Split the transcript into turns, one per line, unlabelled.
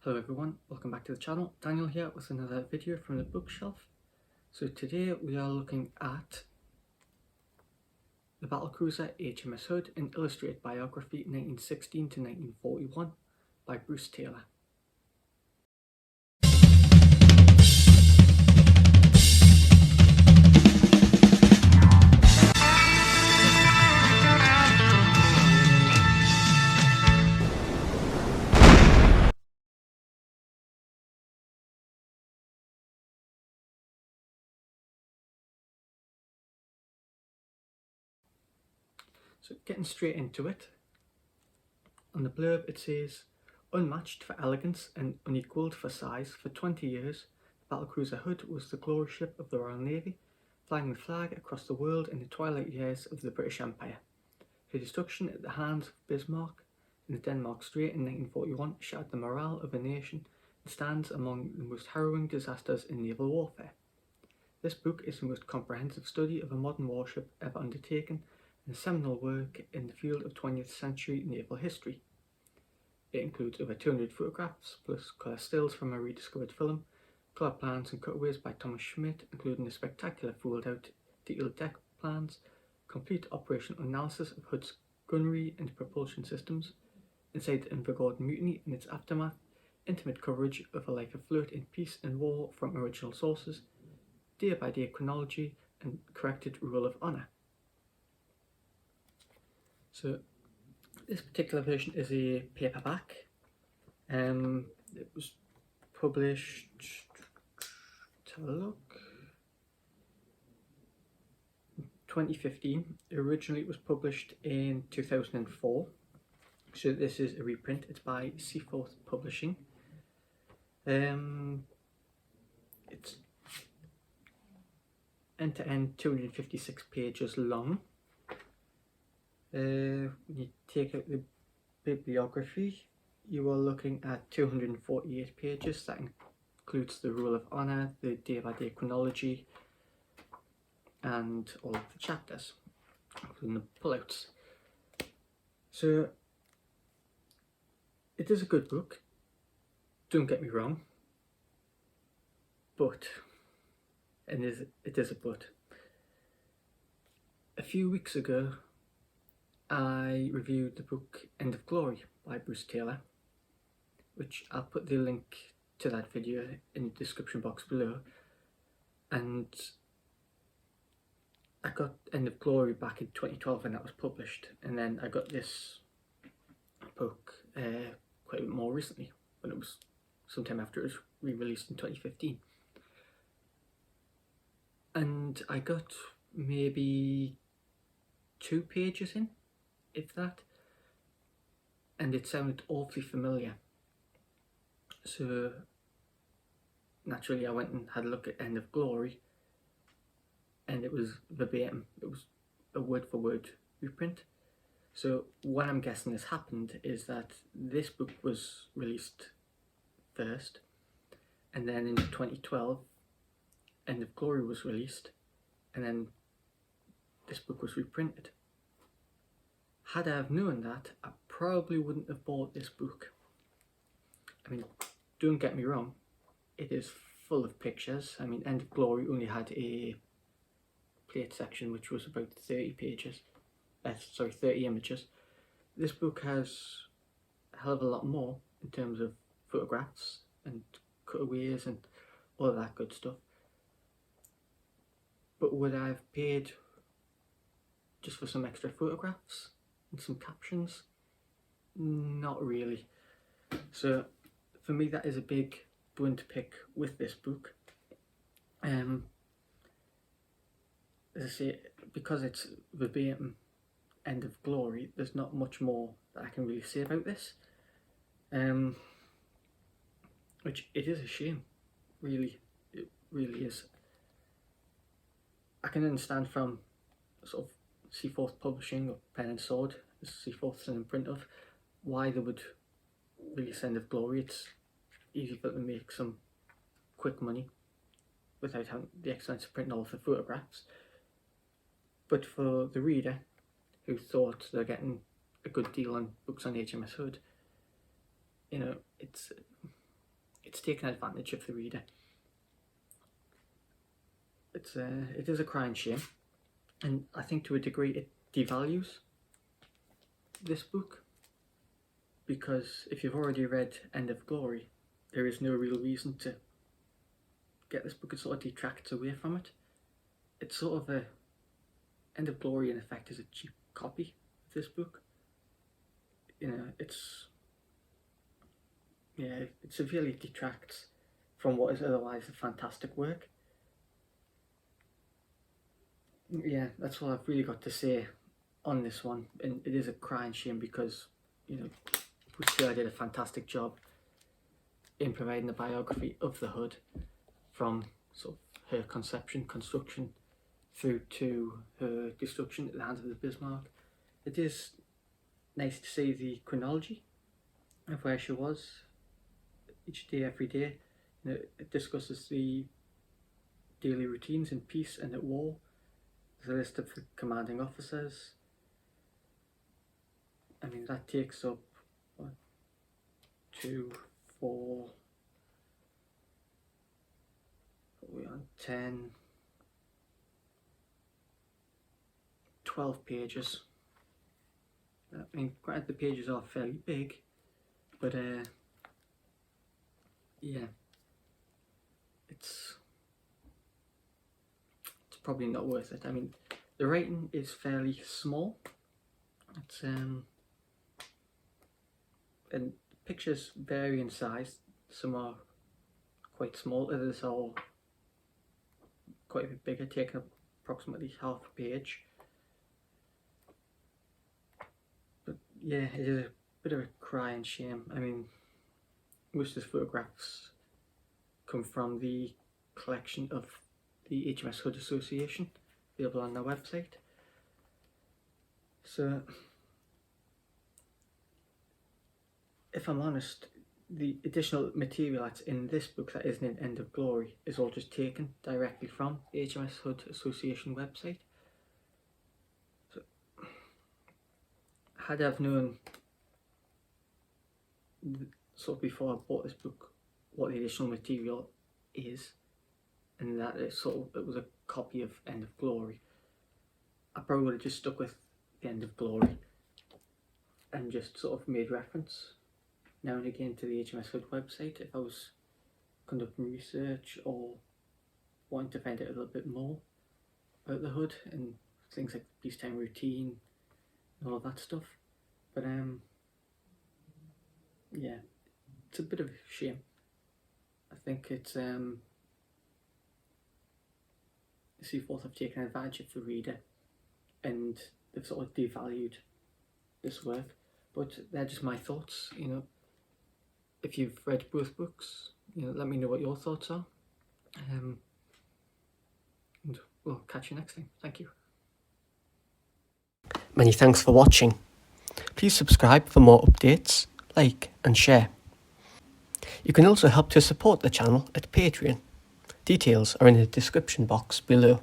Hello everyone, welcome back to the channel. Daniel here with another video from the bookshelf. So today we are looking at the Battlecruiser HMS Hood, an Illustrated Biography 1916 to 1941 by Bruce Taylor. So getting straight into it, on the blurb it says, unmatched for elegance and unequalled for size, for 20 years, the Battlecruiser Hood was the glory ship of the Royal Navy, flying the flag across the world in the twilight years of the British Empire. Her destruction at the hands of Bismarck in the Denmark Strait in 1941 shattered the morale of a nation and stands among the most harrowing disasters in naval warfare. This book is the most comprehensive study of a modern warship ever undertaken, and a seminal work in the field of 20th century naval history. It includes over 200 photographs, plus colour stills from a rediscovered film, colour plans and cutaways by Thomas Schmidt, including the spectacular fold-out detailed deck plans, complete operational analysis of Hood's gunnery and propulsion systems, inside the Invergordon mutiny and its aftermath, intimate coverage of a life afloat in peace and war from original sources, day-by-day chronology, and corrected rule of honour. So this particular version is a paperback. It was published, let's have a look, 2015. Originally it was published in 2004. So this is a reprint. It's by Seaforth Publishing. It's end to end 256 pages long. When you take out the bibliography, you are looking at 248 pages. That includes the rule of honour, the day-by-day chronology, and all of the chapters, including the pullouts. So it is a good book, don't get me wrong, but, and it is a but. A few weeks ago I reviewed the book End of Glory by Bruce Taylor, which I'll put the link to that video in the description box below. And I got End of Glory back in 2012 when that was published, and then I got this book quite a bit more recently, when it was sometime after it was re-released in 2015. And I got maybe 2 pages in, if that, and it sounded awfully familiar. So naturally I went and had a look at End of Glory, and it was verbatim. It was a word for word reprint. So what I'm guessing has happened is that this book was released first, and then in 2012 End of Glory was released, and then this book was reprinted. Had I have known that, I probably wouldn't have bought this book. I mean, don't get me wrong, it is full of pictures. I mean, End of Glory only had a plate section which was about 30 pages. 30 images. This book has a hell of a lot more in terms of photographs and cutaways and all of that good stuff. But would I have paid just for some extra photographs and some captions? Not really. So for me that is a big bone to pick with this book. As I say, because it's verbatim End of Glory, there's not much more that I can really say about this, which it is a shame, really. It really is. I can understand from sort of Seaforth Publishing, or Pen and Sword, as Seaforth's an imprint of, why they would release End of Glory. It's easy for them to make some quick money without having the expense of printing all of the photographs. But for the reader who thought they're getting a good deal on books on HMS Hood, you know, it's it's taken advantage of the reader. It is a crying shame, and I think to a degree it devalues this book, because if you've already read End of Glory, there is no real reason to get this book. It sort of detracts away from it. It's sort of End of Glory in effect is a cheap copy of this book. You know, it severely detracts from what is otherwise a fantastic work. Yeah, that's all I've really got to say on this one, and it is a crying shame because, you know, Bushra did a fantastic job in providing a biography of the Hood from sort of her construction through to her destruction at the hands of the Bismarck. It is nice to see the chronology of where she was each day, every day. You know, it discusses the daily routines in peace and at war. There's a list of the commanding officers. I mean, that takes up 1, 2, 4, what are we on, 10, 12 pages. I mean, granted the pages are fairly big, but yeah, it's probably not worth it. I mean, the writing is fairly small. It's and pictures vary in size. Some are quite small, others are quite a bit bigger, taking up approximately half a page. But yeah, it is a bit of a crying shame. I mean, most of the photographs come from the collection of the HMS Hood Association, available on their website. So, if I'm honest, the additional material that's in this book that isn't in End of Glory is all just taken directly from the HMS Hood Association website. So, had I've known sort of before I bought this book what the additional material is, and that it was a copy of End of Glory, I probably would have just stuck with the End of Glory and just sort of made reference now and again to the HMS Hood website if I was conducting research or wanting to find out a little bit more about the Hood and things like peacetime routine and all of that stuff. But yeah, it's a bit of a shame. I think it's Seaforth have taken advantage of the reader and they've sort of devalued this work. But they're just my thoughts, you know. If you've read both books, you know, let me know what your thoughts are. And we'll catch you next time. Thank you.
Many thanks for watching. Please subscribe for more updates, like and share. You can also help to support the channel at Patreon. Details are in the description box below.